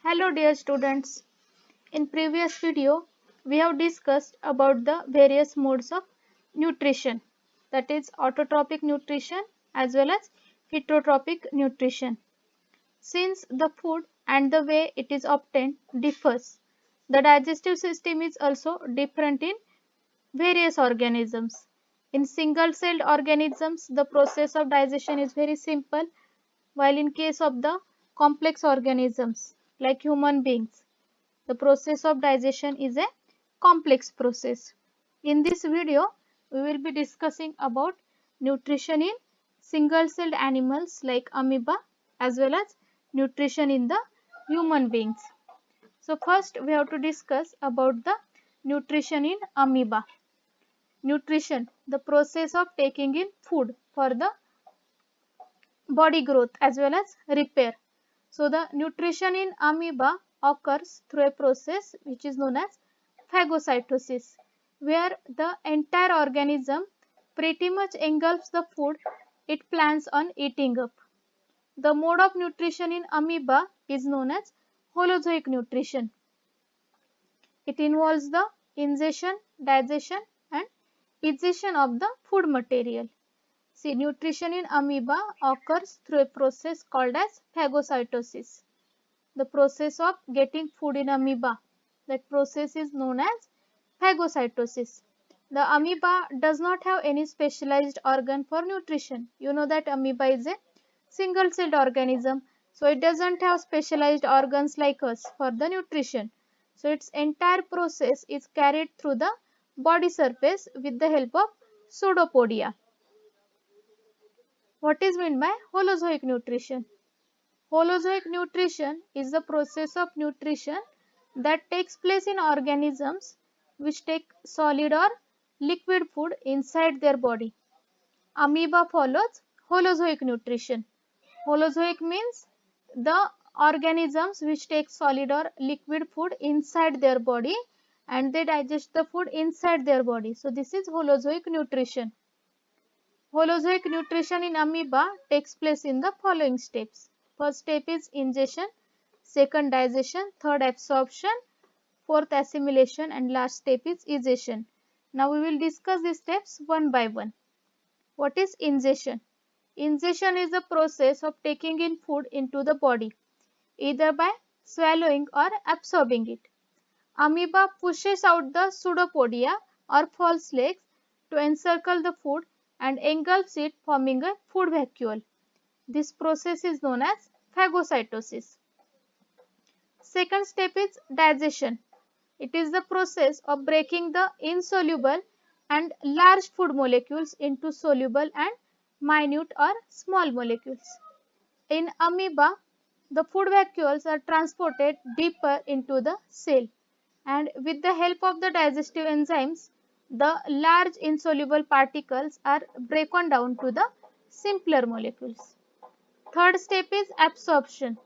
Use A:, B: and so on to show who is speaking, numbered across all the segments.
A: Hello dear students. In previous video we have discussed about the various modes of nutrition, that is autotrophic nutrition as well as heterotrophic nutrition. Since the food and the way it is obtained differs, the digestive system is also different in various organisms. In single celled organisms the process of digestion is very simple, while in case of the complex organisms like human beings, the process of digestion is a complex process. In this video, we will be discussing about nutrition in single celled animals like amoeba as well as nutrition in the human beings. So first we have to discuss about the nutrition in amoeba. Nutrition, the process of taking in food for the body growth as well as repair. So the nutrition in amoeba occurs through a process which is known as phagocytosis, where the entire organism pretty much engulfs the food it plans on eating up. The mode of nutrition in amoeba is known as holozoic nutrition. It involves the ingestion, digestion and egestion of the food material. See, nutrition in amoeba occurs through a process called as phagocytosis. The process of getting food in amoeba, that process is known as phagocytosis. The amoeba does not have any specialized organ for nutrition. You know that amoeba is a single celled organism, so it does not have specialized organs like us for the nutrition. So its entire process is carried through the body surface with the help of pseudopodia. What is meant by holozoic nutrition? Holozoic nutrition is the process of nutrition that takes place in organisms which take solid or liquid food inside their body. Amoeba follows holozoic nutrition. Holozoic means the organisms which take solid or liquid food inside their body and they digest the food inside their body. So this is holozoic nutrition. Holozoic nutrition in amoeba takes place in the following steps. First step is ingestion, second digestion, third absorption, fourth assimilation and last step is egestion. Now we will discuss these steps one by one. What is ingestion? Ingestion is the process of taking in food into the body, either by swallowing or absorbing it. Amoeba pushes out the pseudopodia or false legs to encircle the food and engulfs it, forming a food vacuole. This process is known as phagocytosis. Second step is digestion. It is the process of breaking the insoluble and large food molecules into soluble and minute or small molecules. In amoeba, the food vacuoles are transported deeper into the cell, and with the help of the digestive enzymes, the large insoluble particles are broken down to the simpler molecules. Third step is absorption.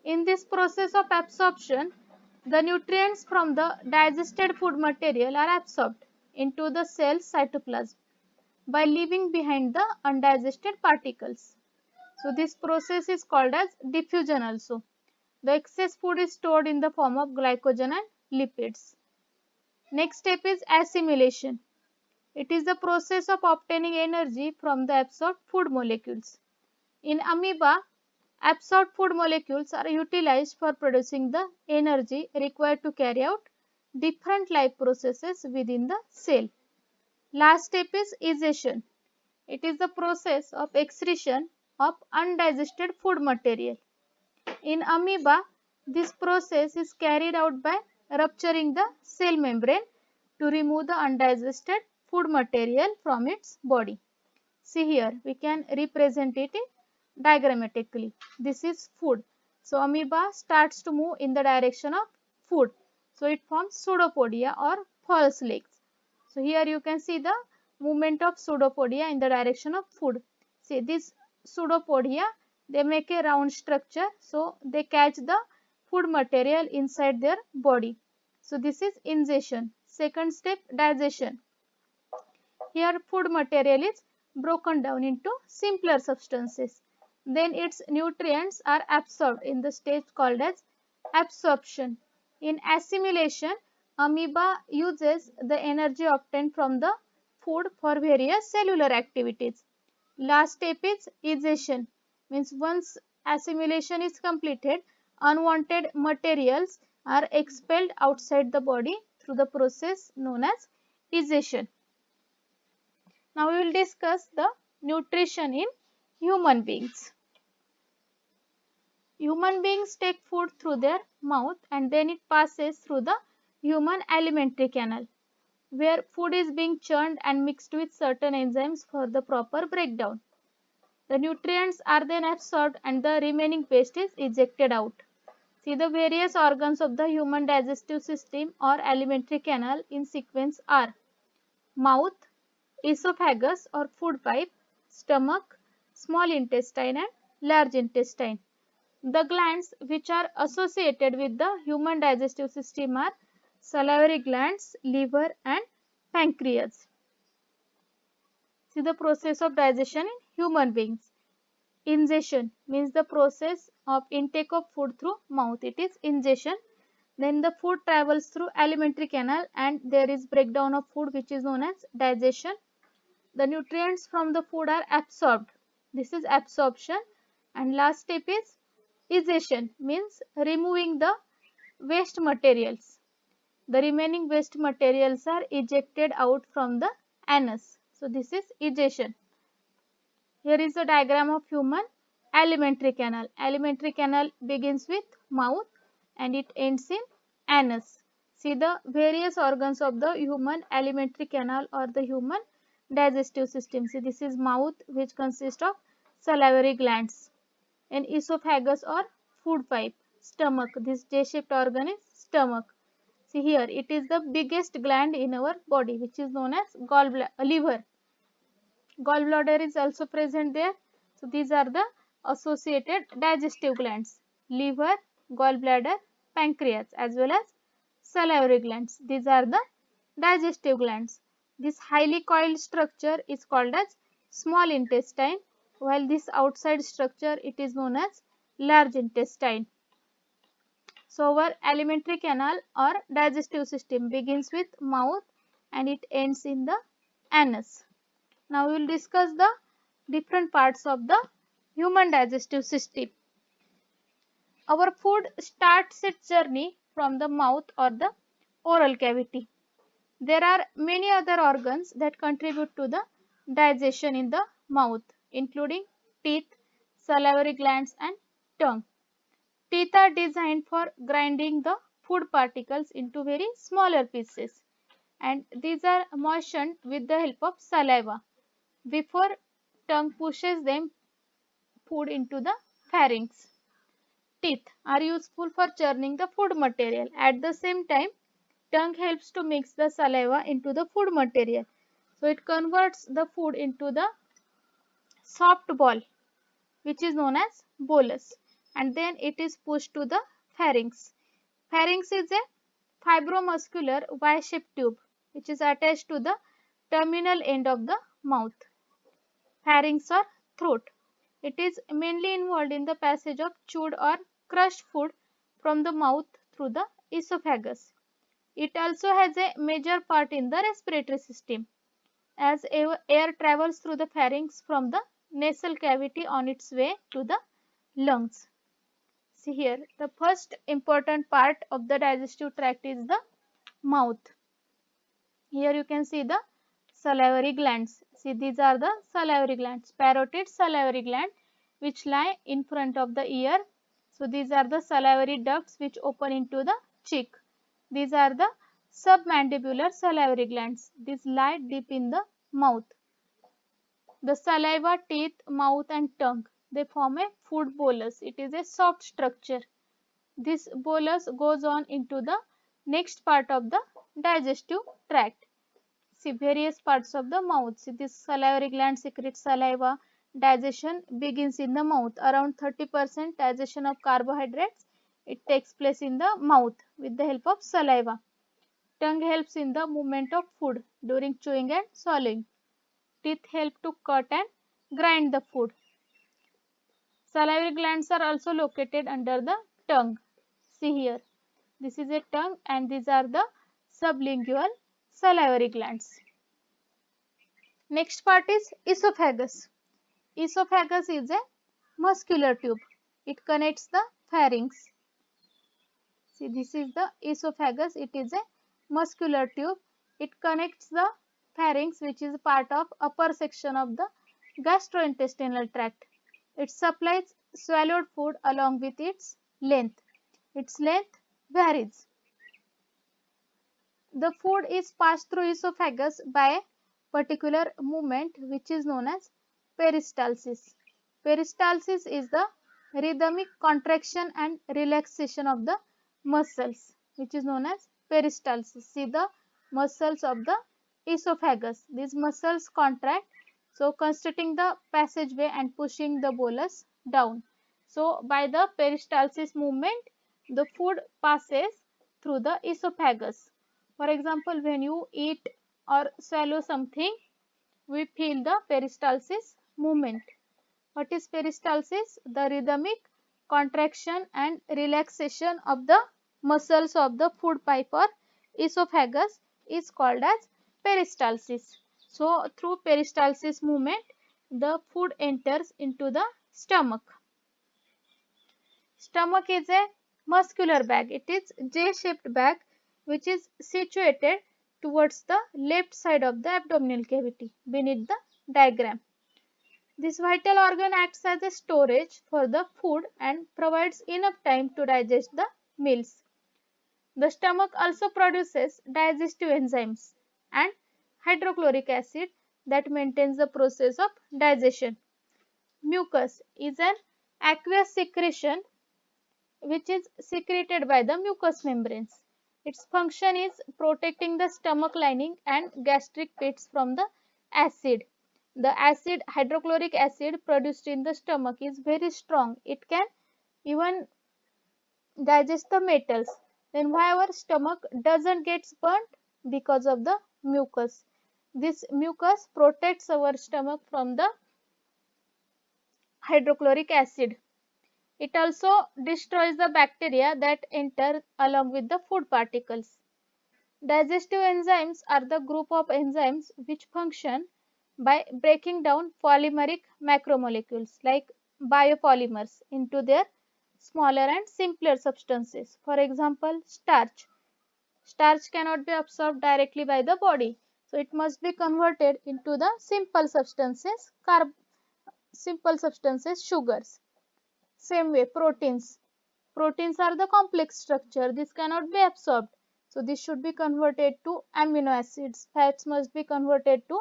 A: In this process of absorption, the nutrients from the digested food material are absorbed into the cell's cytoplasm by leaving behind the undigested particles. So this process is called as diffusion also. The excess food is stored in the form of glycogen and lipids. Next step is assimilation. It is the process of obtaining energy from the absorbed food molecules. In amoeba, absorbed food molecules are utilized for producing the energy required to carry out different life processes within the cell. Last step is egestion. It is the process of excretion of undigested food material. In amoeba, this process is carried out by rupturing the cell membrane to remove the undigested food material from its body. See here, we can represent it diagrammatically. This is food. So amoeba starts to move in the direction of food. So it forms pseudopodia or false legs. So here you can see the movement of pseudopodia in the direction of food. See this pseudopodia, they make a round structure, so they catch the food material inside their body. So this is ingestion. Second step, digestion. Here food material is broken down into simpler substances. Then its nutrients are absorbed in the stage called as Absorption. In assimilation, amoeba uses the energy obtained from the food for various cellular activities. Last step is egestion, means once assimilation is completed, unwanted materials are expelled outside the body through the process known as egestion. Now we will discuss the nutrition in human beings. Human beings take food through their mouth and then it passes through the human alimentary canal, where food is being churned and mixed with certain enzymes for the proper breakdown. The nutrients are then absorbed and the remaining waste is ejected out. See, the various organs of the human digestive system or alimentary canal in sequence are mouth, esophagus or food pipe, stomach, small intestine and large intestine. The glands which are associated with the human digestive system are salivary glands, liver and pancreas. See the process of digestion in human beings. Ingestion means the process of intake of food through mouth. It is ingestion. Then the food travels through alimentary canal and there is breakdown of food which is known as digestion. The nutrients from the food are absorbed. This is absorption. And last step is egestion, means removing the waste materials. The remaining waste materials are ejected out from the anus. So this is egestion. Here is a diagram of human alimentary canal. Alimentary canal begins with mouth and it ends in anus. See the various organs of the human alimentary canal or the human digestive system. See, this is mouth which consists of salivary glands, and esophagus or food pipe, stomach. This J-shaped organ is stomach. See here, it is the biggest gland in our body which is known as liver. Gallbladder is also present there. So these are the associated digestive glands: liver, gallbladder, pancreas as well as salivary glands. These are the digestive glands. This highly coiled structure is called as small intestine, while this outside structure it is known as large intestine. So our alimentary canal or digestive system begins with mouth and it ends in the anus. Now we will discuss the different parts of the human digestive system. Our food starts its journey from the mouth or the oral cavity. There are many other organs that contribute to the digestion in the mouth, including teeth, salivary glands and tongue. Teeth are designed for grinding the food particles into very smaller pieces, and these are moistened with the help of saliva before tongue pushes them food into the pharynx. Teeth are useful for churning the food material. At the same time, tongue helps to mix the saliva into the food material. So it converts the food into the soft ball which is known as bolus, and then it is pushed to the pharynx. Pharynx is a fibromuscular Y-shaped tube which is attached to the terminal end of the mouth. Pharynx or throat. It is mainly involved in the passage of chewed or crushed food from the mouth through the esophagus. It also has a major part in the respiratory system, as air travels through the pharynx from the nasal cavity on its way to the lungs. See here, the first important part of the digestive tract is the mouth. Here you can see the salivary glands. See, these are the salivary glands, parotid salivary gland which lie in front of the ear. So these are the salivary ducts which open into the cheek. These are the submandibular salivary glands. These lie deep in the mouth. The saliva, teeth, mouth and tongue, they form a food bolus. It is a soft structure. This bolus goes on into the next part of the digestive tract. See various parts of the mouth. See, this salivary gland secretes saliva. Digestion begins in the mouth. Around 30% digestion of carbohydrates, it takes place in the mouth with the help of saliva. Tongue helps in the movement of food during chewing and swallowing. Teeth help to cut and grind the food. Salivary glands are also located under the tongue. See here, this is a tongue and these are the sublingual salivary glands. Next part is esophagus. Esophagus is a muscular tube. It connects the pharynx. See, this is the esophagus. It is a muscular tube. It connects the pharynx, which is part of upper section of the gastrointestinal tract. It supplies swallowed food along with its length. Its length varies. The food is passed through esophagus by a particular movement which is known as peristalsis. Peristalsis is the rhythmic contraction and relaxation of the muscles which is known as peristalsis. See the muscles of the esophagus. These muscles contract, so constricting the passageway and pushing the bolus down. So by the peristalsis movement, the food passes through the esophagus. For example, when you eat or swallow something, we feel the peristalsis movement. What is peristalsis? The rhythmic contraction and relaxation of the muscles of the food pipe or esophagus is called as peristalsis. So, through peristalsis movement, the food enters into the stomach. Stomach is a muscular bag. It is J-shaped bag which is situated towards the left side of the abdominal cavity beneath the diagram. This vital organ acts as a storage for the food and provides enough time to digest the meals. The stomach also produces digestive enzymes and hydrochloric acid that maintains the process of digestion. Mucus is an aqueous secretion which is secreted by the mucous membranes. Its function is protecting the stomach lining and gastric pits from the acid. The acid, hydrochloric acid produced in the stomach is very strong. It can even digest the metals. Then why our stomach doesn't get burnt? Because of the mucus. This mucus protects our stomach from the hydrochloric acid. It also destroys the bacteria that enter along with the food particles. Digestive enzymes are the group of enzymes which function by breaking down polymeric macromolecules like biopolymers into their smaller and simpler substances. For example, starch. Starch cannot be absorbed directly by the body, so it must be converted into the simple substances, sugars. Same way, proteins. Proteins are the complex structure. This cannot be absorbed. So, this should be converted to amino acids. Fats must be converted to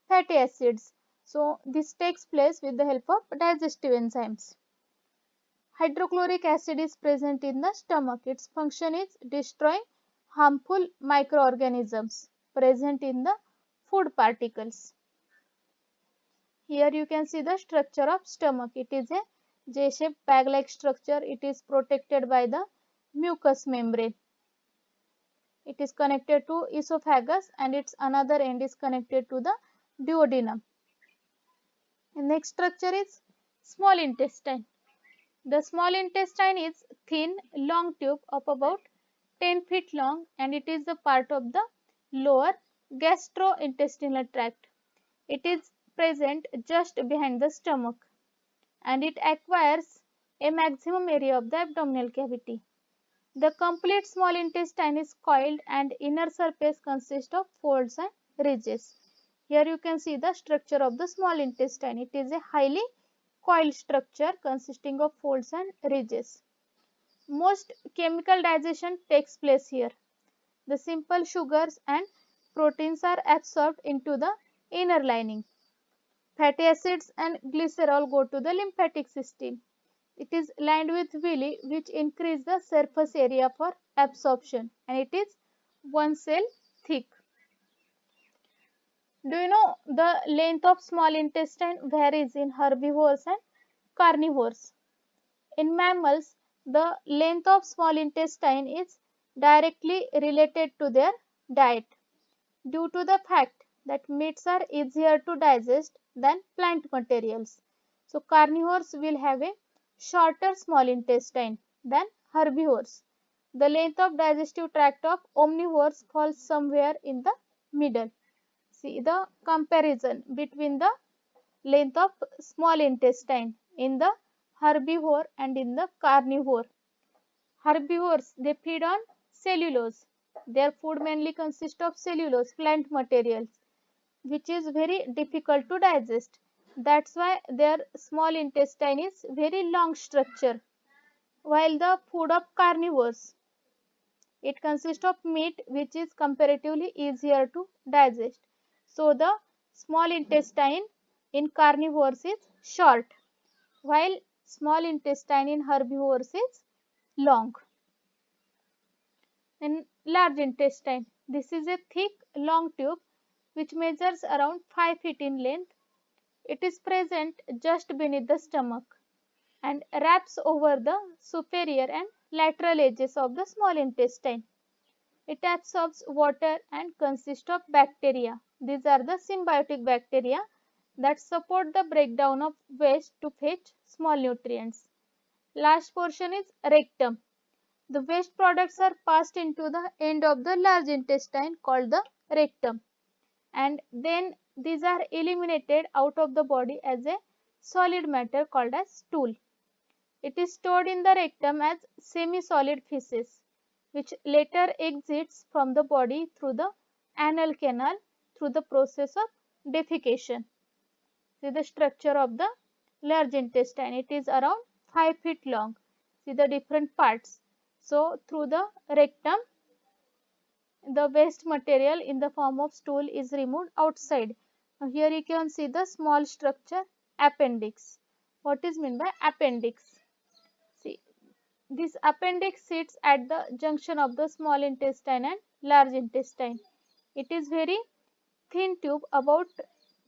A: fatty acids. So, this takes place with the help of digestive enzymes. Hydrochloric acid is present in the stomach. Its function is destroying harmful microorganisms present in the food particles. Here you can see the structure of stomach. It is a J-shaped bag-like structure. It is protected by the mucous membrane. It is connected to esophagus and its another end is connected to the duodenum. The next structure is small intestine. The small intestine is thin, long tube of about 10 feet long and it is the part of the lower gastrointestinal tract. It is present just behind the stomach and it acquires a maximum area of the abdominal cavity. The complete small intestine is coiled and inner surface consists of folds and ridges. Here you can see the structure of the small intestine. It is a highly coiled structure consisting of folds and ridges. Most chemical digestion takes place here. The simple sugars and proteins are absorbed into the inner lining. Fatty acids and glycerol go to the lymphatic system. It is lined with villi which increase the surface area for absorption and it is 1 cell thick. Do you know the length of small intestine varies in herbivores and carnivores? In mammals, the length of small intestine is directly related to their diet due to the fact that meats are easier to digest than plant materials. So, carnivores will have a shorter small intestine than herbivores The length of digestive tract of omnivores falls somewhere in the middle. See the comparison between the length of small intestine in the herbivore and in the carnivore. Herbivores, they feed on cellulose. Their food mainly consists of cellulose, plant materials, which is very difficult to digest. That's why their small intestine is very long structure. While the food of carnivores, it consists of meat which is comparatively easier to digest. So the small intestine in carnivores is short, while small intestine in herbivores is long. In large intestine, this is a thick long tube which measures around 5 feet in length. It is present just beneath the stomach and wraps over the superior and lateral edges of the small intestine. It absorbs water and consists of bacteria. These are the symbiotic bacteria that support the breakdown of waste to fetch small nutrients. Last portion is rectum. The waste products are passed into the end of the large intestine called the rectum, and then these are eliminated out of the body as a solid matter called as stool. It is stored in the rectum as semi-solid feces, which later exits from the body through the anal canal through the process of defecation. See the structure of the large intestine. It is around 5 feet long. See the different parts. So, through the rectum, the waste material in the form of stool is removed outside. Now, here you can see the small structure appendix. What is meant by appendix? See, this appendix sits at the junction of the small intestine and large intestine. It is very thin tube, about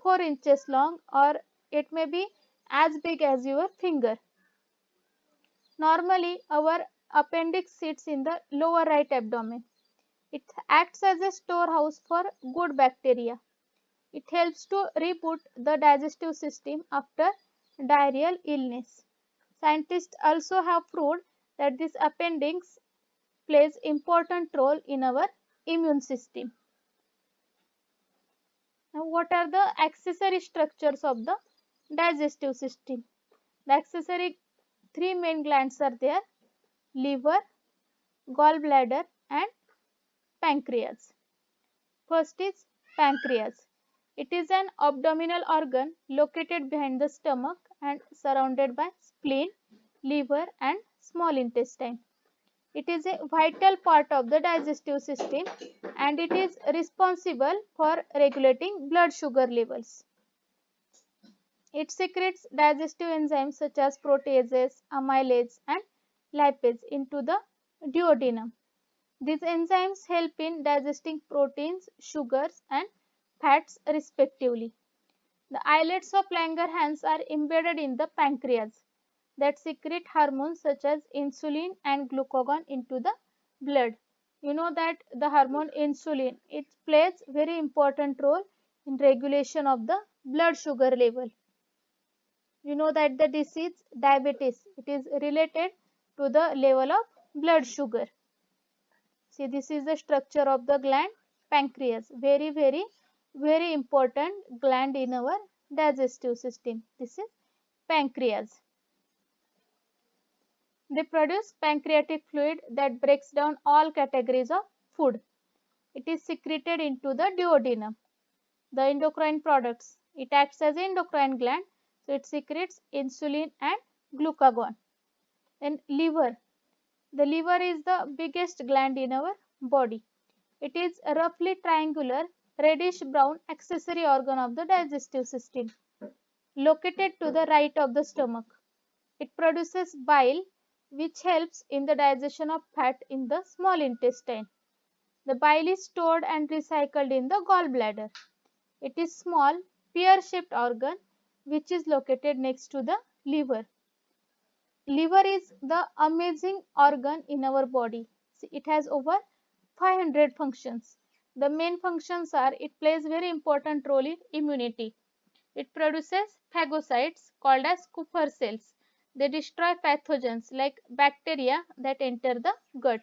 A: 4 inches long, or it may be as big as your finger. Normally, our appendix sits in the lower right abdomen. It acts as a storehouse for good bacteria. It helps to reboot the digestive system after diarrheal illness. Scientists also have proved that this appendix plays important role in our immune system. Now, what are the accessory structures of the digestive system? The accessory three main glands are there: liver, gallbladder, and pancreas. First is pancreas. It is an abdominal organ located behind the stomach and surrounded by spleen, liver, and small intestine. It is a vital part of the digestive system and it is responsible for regulating blood sugar levels. It secretes digestive enzymes such as proteases, amylase, and lipase into the duodenum. These enzymes help in digesting proteins, sugars, and fats respectively. The islets of Langerhans are embedded in the pancreas that secrete hormones such as insulin and glucagon into the blood. You know that the hormone insulin, it plays very important role in regulation of the blood sugar level. You know that the disease diabetes, it is related to the level of blood sugar. See, this is the structure of the gland pancreas. Very important gland in our digestive system. This is pancreas. They produce pancreatic fluid that breaks down all categories of food. It is secreted into the duodenum. The endocrine products. It acts as an endocrine gland. So, it secretes insulin and glucagon. Then liver. The liver is the biggest gland in our body. It is a roughly triangular, reddish brown accessory organ of the digestive system, located to the right of the stomach. It produces bile, which helps in the digestion of fat in the small intestine. The bile is stored and recycled in the gallbladder. It is small, pear-shaped organ which is located next to the liver. Liver is the amazing organ in our body. See, it has over 500 functions. The main functions are: it plays very important role in immunity. It produces phagocytes called as Kupffer cells. They destroy pathogens like bacteria that enter the gut.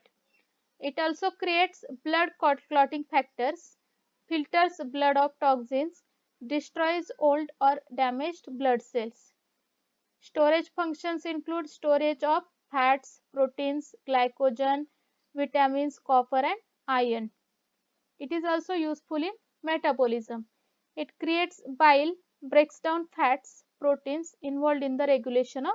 A: It also creates blood clotting factors, filters blood of toxins, destroys old or damaged blood cells. Storage functions include storage of fats, proteins, glycogen, vitamins, copper and iron. It is also useful in metabolism. It creates bile, breaks down fats, proteins involved in the regulation of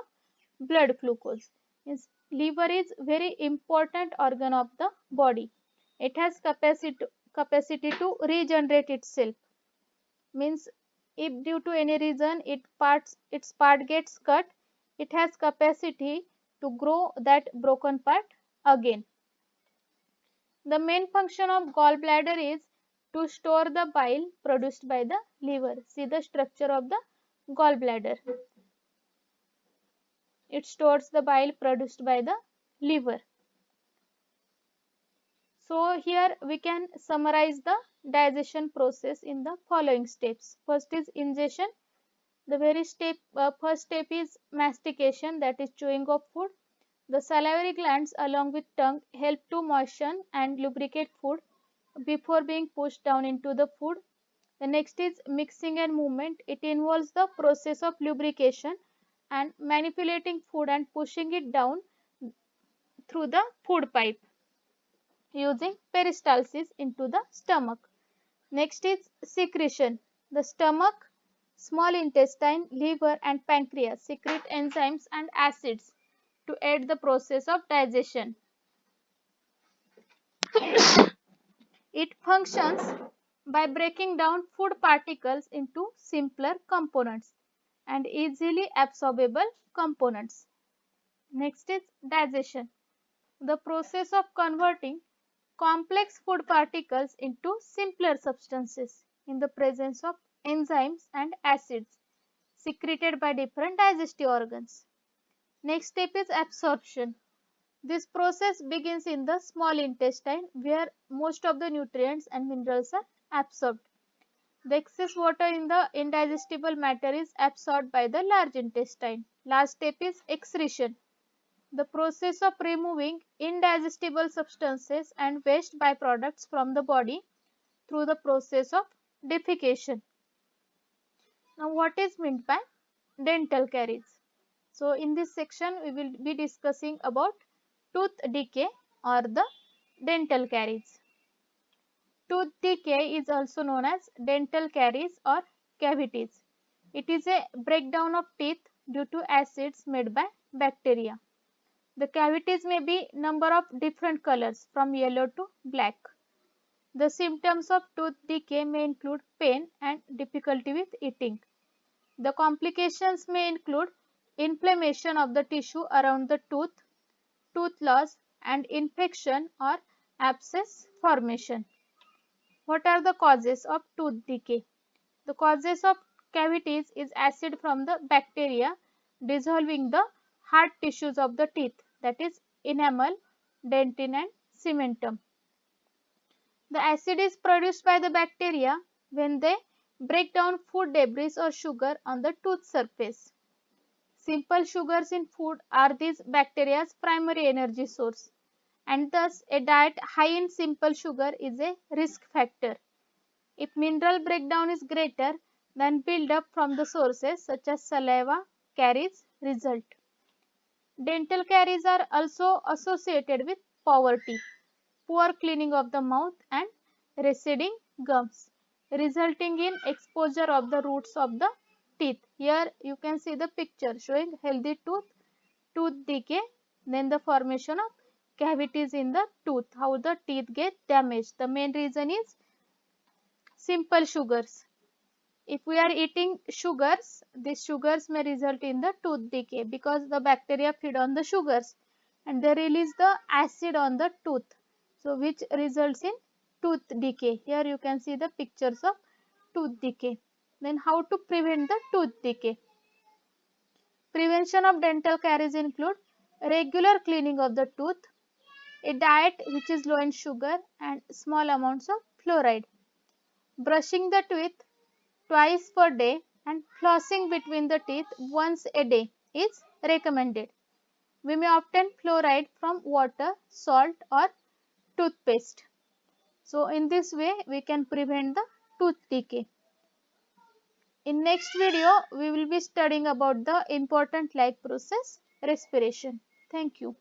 A: blood glucose. Means liver is very important organ of the body. It has capacity to regenerate itself. Means if due to any reason its part gets cut, it has capacity to grow that broken part again. The main function of gallbladder is to store the bile produced by the liver. See the structure of the gallbladder. It stores the bile produced by the liver. So here we can summarize the digestion process in the following steps. First is ingestion. The very first step is mastication, that is chewing of food. The salivary glands along with tongue help to moisten and lubricate food before being pushed down into the food. The next is mixing and movement. It involves the process of lubrication and manipulating food and pushing it down through the food pipe using peristalsis into the stomach. Next is secretion. The stomach, small intestine, liver and pancreas secrete enzymes and acids to aid the process of digestion. It functions by breaking down food particles into simpler components and easily absorbable components. Next is digestion. The process of converting complex food particles into simpler substances in the presence of enzymes and acids secreted by different digestive organs. Next step is absorption. This process begins in the small intestine where most of the nutrients and minerals are absorbed. The excess water in the indigestible matter is absorbed by the large intestine. Last step is excretion. The process of removing indigestible substances and waste byproducts from the body through the process of defecation. Now, what is meant by dental caries? So, in this section, we will be discussing about tooth decay or the dental caries. Tooth decay is also known as dental caries or cavities. It is a breakdown of teeth due to acids made by bacteria. The cavities may be number of different colors from yellow to black. The symptoms of tooth decay may include pain and difficulty with eating. The complications may include inflammation of the tissue around the tooth, tooth loss and infection or abscess formation. What are the causes of tooth decay? The causes of cavities is acid from the bacteria dissolving the hard tissues of the teeth, that is enamel, dentin and cementum. The acid is produced by the bacteria when they break down food debris or sugar on the tooth surface. Simple sugars in food are these bacteria's primary energy source, and thus a diet high in simple sugar is a risk factor. If mineral breakdown is greater, then build-up from the sources such as saliva caries result. Dental caries are also associated with poverty, poor cleaning of the mouth and receding gums, resulting in exposure of the roots of the teeth. Here you can see the picture showing healthy tooth, tooth decay, then the formation of cavities in the tooth, how the teeth get damaged. The main reason is simple sugars. If we are eating sugars, these sugars may result in the tooth decay because the bacteria feed on the sugars and they release the acid on the tooth, so which results in tooth decay. Here you can see the pictures of tooth decay. Then how to prevent the tooth decay? Prevention of dental caries include regular cleaning of the tooth, a diet which is low in sugar and small amounts of fluoride, brushing the teeth twice per day and flossing between the teeth once a day is recommended. We may obtain fluoride from water, salt or toothpaste. So in this way we can prevent the tooth decay. In next video we will be studying about the important life process, respiration. Thank you.